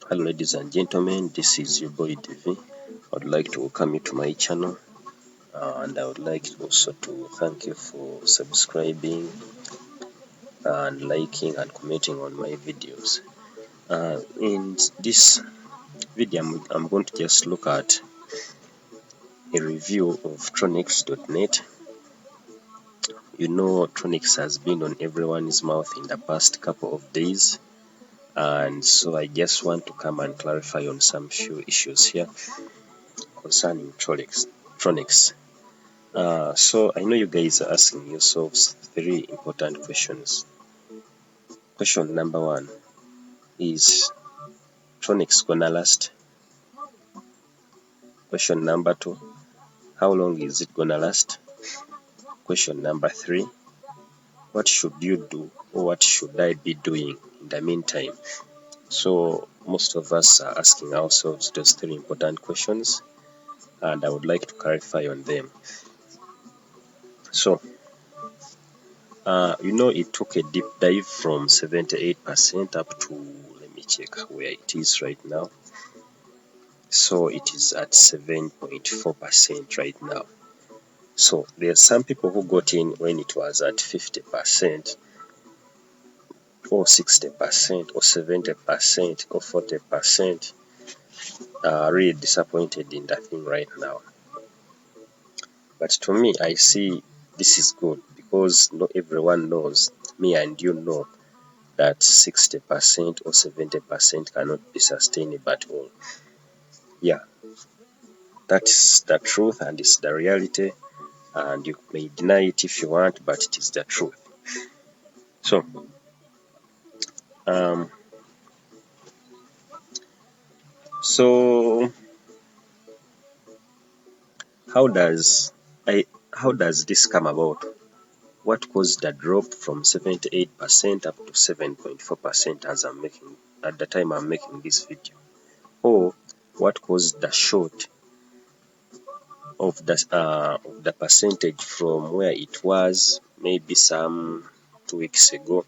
Hello ladies and gentlemen, this is your boy DV. I would like to welcome you to my channel, and I would like also to thank you for subscribing and liking and commenting on my videos. In this video I'm going to just look at a review of TRONEX.net. You know, TRONEX has been on everyone's mouth in the past couple of days, and so I just want to come and clarify on some few issues here concerning TRONEX. So I know you guys are asking yourselves three important questions. Question number one is TRONEX gonna last? Question number two, how long is it gonna last? Question number three, what should you do or what should I be doing in the meantime? So most of us are asking ourselves those three important questions, and I would like to clarify on them. So it took a deep dive from 78% up to, let me check where it is right now. So it is at 7.4% right now. So there are some people who got in when it was at 50% or 60% or 70% or 40%. Really disappointed in that thing right now. But to me, I see this is good because not everyone knows, me and you know, that 60% or 70% cannot be sustainable at all. Yeah, that's the truth and it's the reality, and you may deny it if you want, but it is the truth. So so how does this come about? What caused the drop from 78% up to 7.4% as I'm making at the time I'm making this video? Or what caused the short of the percentage from where it was maybe some 2 weeks ago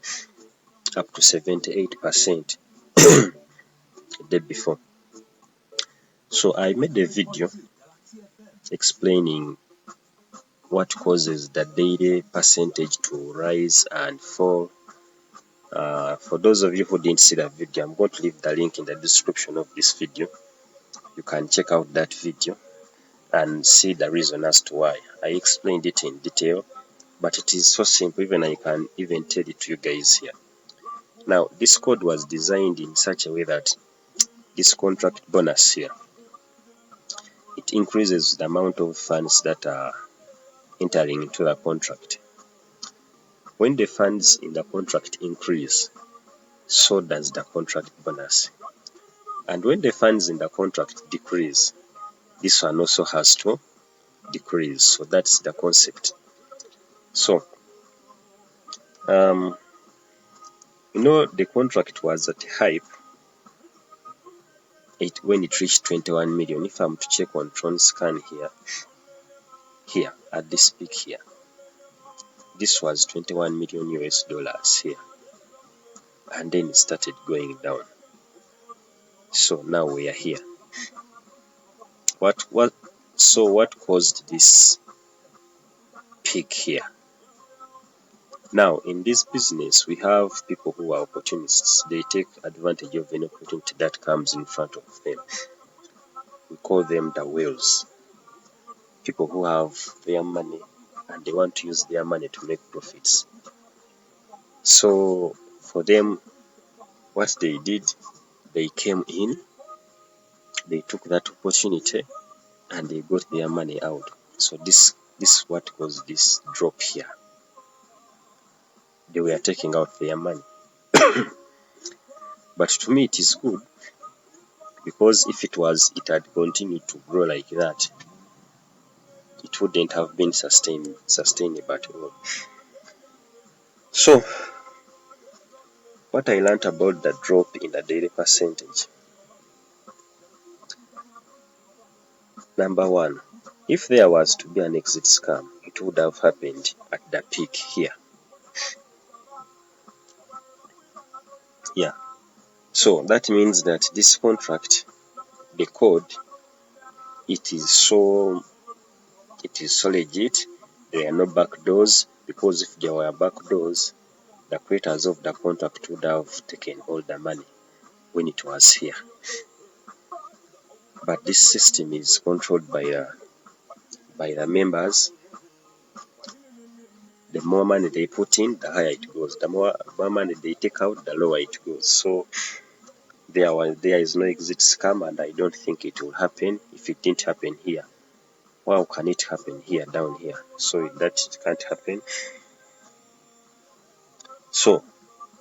up to 78% the day before? So I made a video explaining what causes the daily percentage to rise and fall. For those of you who didn't see that video, I'm going to leave the link in the description of this video. You can check out that video and see the reason as to why. I explained it in detail, but it is so simple, even I can even tell it to you guys here. Now, this code was designed in such a way that this contract bonus here, it increases the amount of funds that are entering into the contract. When the funds in the contract increase, so does the contract bonus. And when the funds in the contract decrease, this one also has to decrease. So that's the concept. So, the contract was at hype when it reached 21 million. If I'm to check on tronscan here at this peak here, this was 21 million US dollars here, and then it started going down. So now we are here. What caused this peak here? Now, in this business, we have people who are opportunists. They take advantage of any opportunity that comes in front of them. We call them the whales. People who have their money and they want to use their money to make profits. So for them, what they did, they came in, they took that opportunity and they got their money out. So this is what caused this drop here. They were taking out their money. But to me it is good, because if it had continued to grow like that, it wouldn't have been sustainable at all. So what I learned about the drop in the daily percentage. Number one, if there was to be an exit scam, it would have happened at the peak here. Yeah. So that means that this contract, the code, it is so legit. There are no backdoors, because if there were backdoors, the creators of the contract would have taken all the money when it was here. But this system is controlled by the members. The more money they put in, the higher it goes. The more money they take out, the lower it goes. So there is no exit scam, and I don't think it will happen. If it didn't happen here, how can it happen here, down here? So that it can't happen. So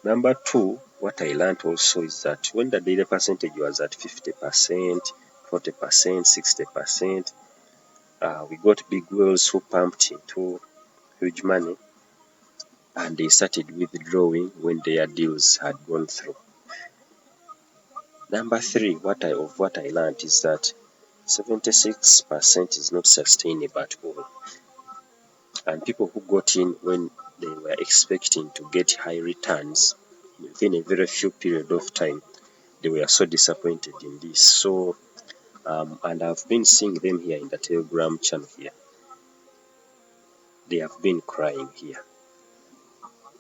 number two, what I learned also is that when the daily percentage was at 50%, 40%, 60%, we got big whales who pumped into huge money, and they started withdrawing when their deals had gone through. Number three, what I learned is that 76% is not sustainable at all. And people who got in when they were expecting to get high returns within a very few period of time, they were so disappointed in this. So, and I've been seeing them here in the Telegram channel here. They have been crying here.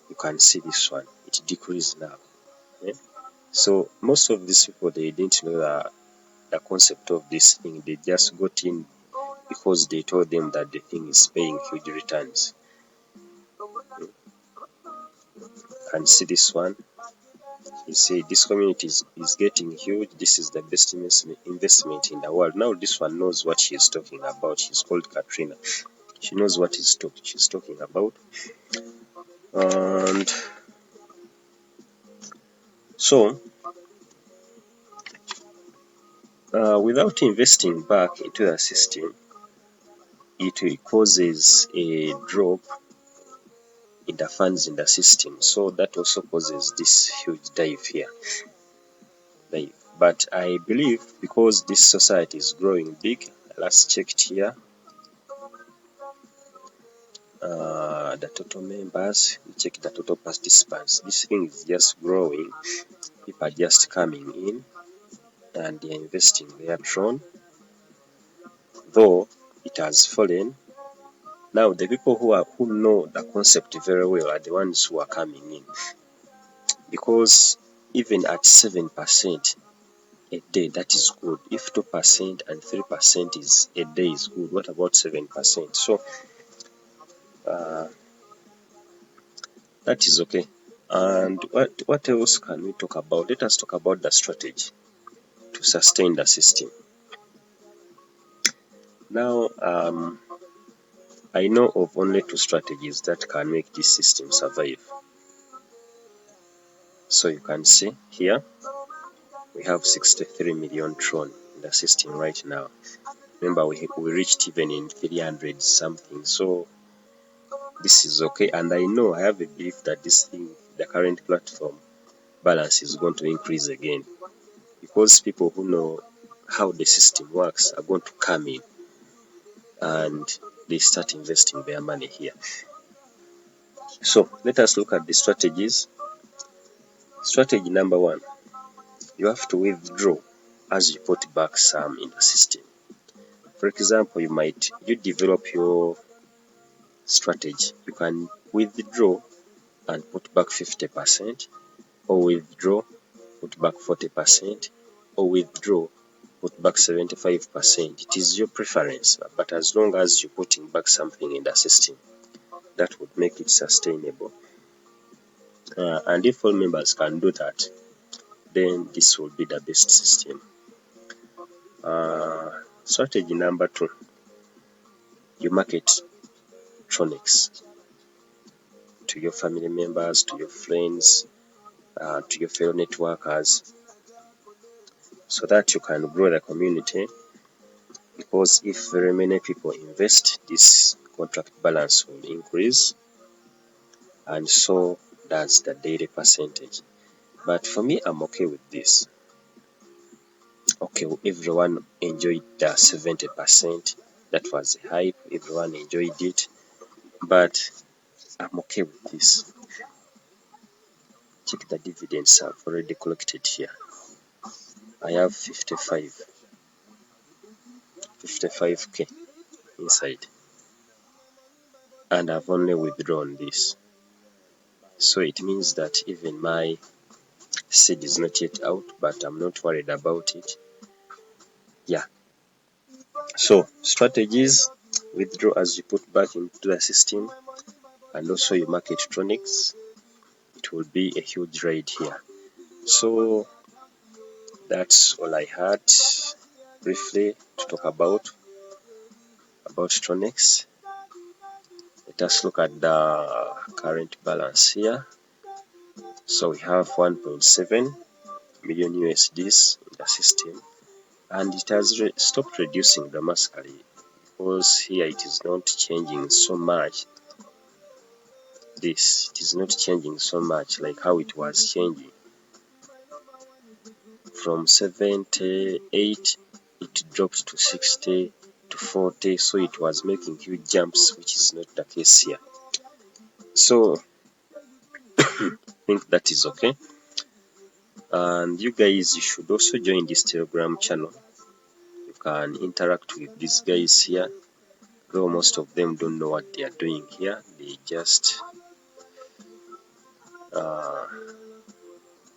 You can see this one. It decreased now. Yeah? So most of these people, they didn't know the concept of this thing. They just got in because they told them that the thing is paying huge returns. You can see this one. You see, this community is getting huge. This is the best investment in the world. Now this one knows what she's talking about. She's called Katrina. She knows what she's talking about. And so, without investing back into the system, it causes a drop in the funds in the system. So that also causes this huge dive here. But I believe because this society is growing big, last checked here, the total members, we check the total participants. This thing is just growing. People are just coming in and they are investing their Tron, though it has fallen. Now the people who know the concept very well are the ones who are coming in, because even at 7% a day, that is good. If 2% and 3% is a day is good, what about 7%? So that is okay. And what else can we talk about? Let us talk about the strategy to sustain the system. Now, I know of only two strategies that can make this system survive. So you can see here, we have 63 million Tron in the system right now. Remember, we reached even in 300 something. So this is okay. And I know, I have a belief that this thing, the current platform balance is going to increase again, because people who know how the system works are going to come in and they start investing their money here. So let us look at the strategies. Strategy number one, you have to withdraw as you put back some in the system. For example, you develop your strategy. You can withdraw and put back 50%, or withdraw, put back 40%, or withdraw, put back 75%. It is your preference, but as long as you're putting back something in the system, that would make it sustainable. And if all members can do that, then this will be the best system. Strategy number two, you market TRONEX to your family members, to your friends, to your fellow networkers, so that you can grow the community. Because if very many people invest, this contract balance will increase, and so does the daily percentage. But for me, I'm okay with this. Okay, everyone enjoyed the 70%. That was the hype. Everyone enjoyed it. But I'm okay with this. Check the dividends I've already collected here. I have 55k inside, and I've only withdrawn this. So it means that even my seed is not yet out, but I'm not worried about it. Yeah. So strategies: withdraw as you put back into the system, and also you market TRONEX. It will be a huge ride here. So that's all I had briefly to talk about TRONEX. Let us look at the current balance here. So we have 1.7 million USDs in the system, and it has stopped reducing dramatically, because here it is not changing so much. It is not changing so much like how it was changing from 78, it dropped to 60 to 40, so it was making huge jumps, which is not the case here. So I think that is okay. And you guys, you should also join this Telegram channel. You can interact with these guys here, though most of them don't know what they are doing here. They just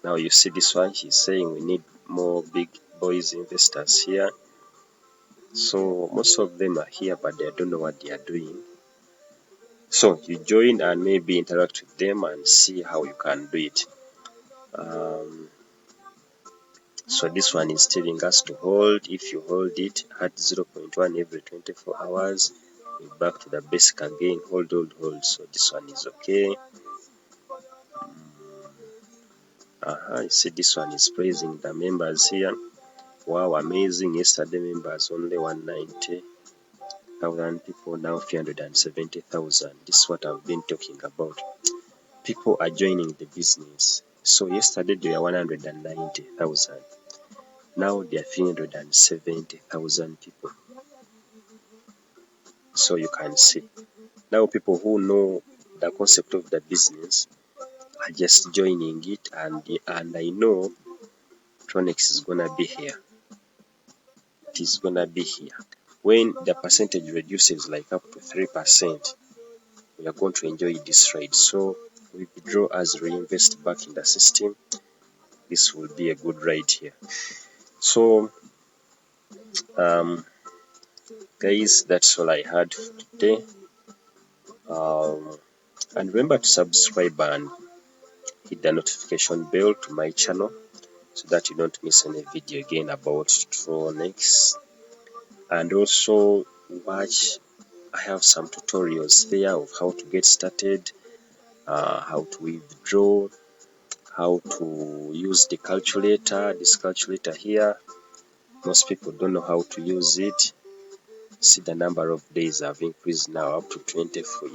now you see this one, he's saying we need more big boys investors here. So most of them are here, but they don't know what they are doing. So you join and maybe interact with them and see how you can do it. So this one is telling us to hold. If you hold it at 0.1 every 24 hours, we're back to the basic again. Hold. So this one is okay. You see this one is praising the members here. Wow, amazing. Yesterday members only 190,000 people, now 370,000. This is what I've been talking about. People are joining the business. So yesterday they were 190,000. Now there are 370,000 people. So you can see. Now people who know the concept of the business are just joining it, and I know TRONEX is gonna be here. It is gonna be here. When the percentage reduces like up to 3%, we are going to enjoy this ride. So we withdraw as reinvest back in the system. This will be a good ride here. So guys, that's all I had for today. And remember to subscribe and hit the notification bell to my channel so that you don't miss any video again about TRONEX. And also watch, I have some tutorials there of how to get started, how to withdraw, how to use the calculator. This calculator here, most people don't know how to use it. See, the number of days have increased now up to 24.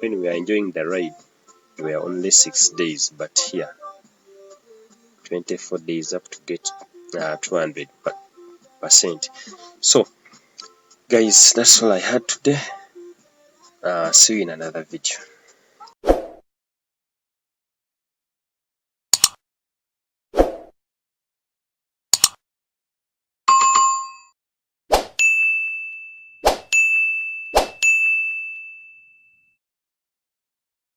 When we are enjoying the ride, we are only 6 days, but here 24 days up to get 200%. So guys, that's all I had today. See you in another video.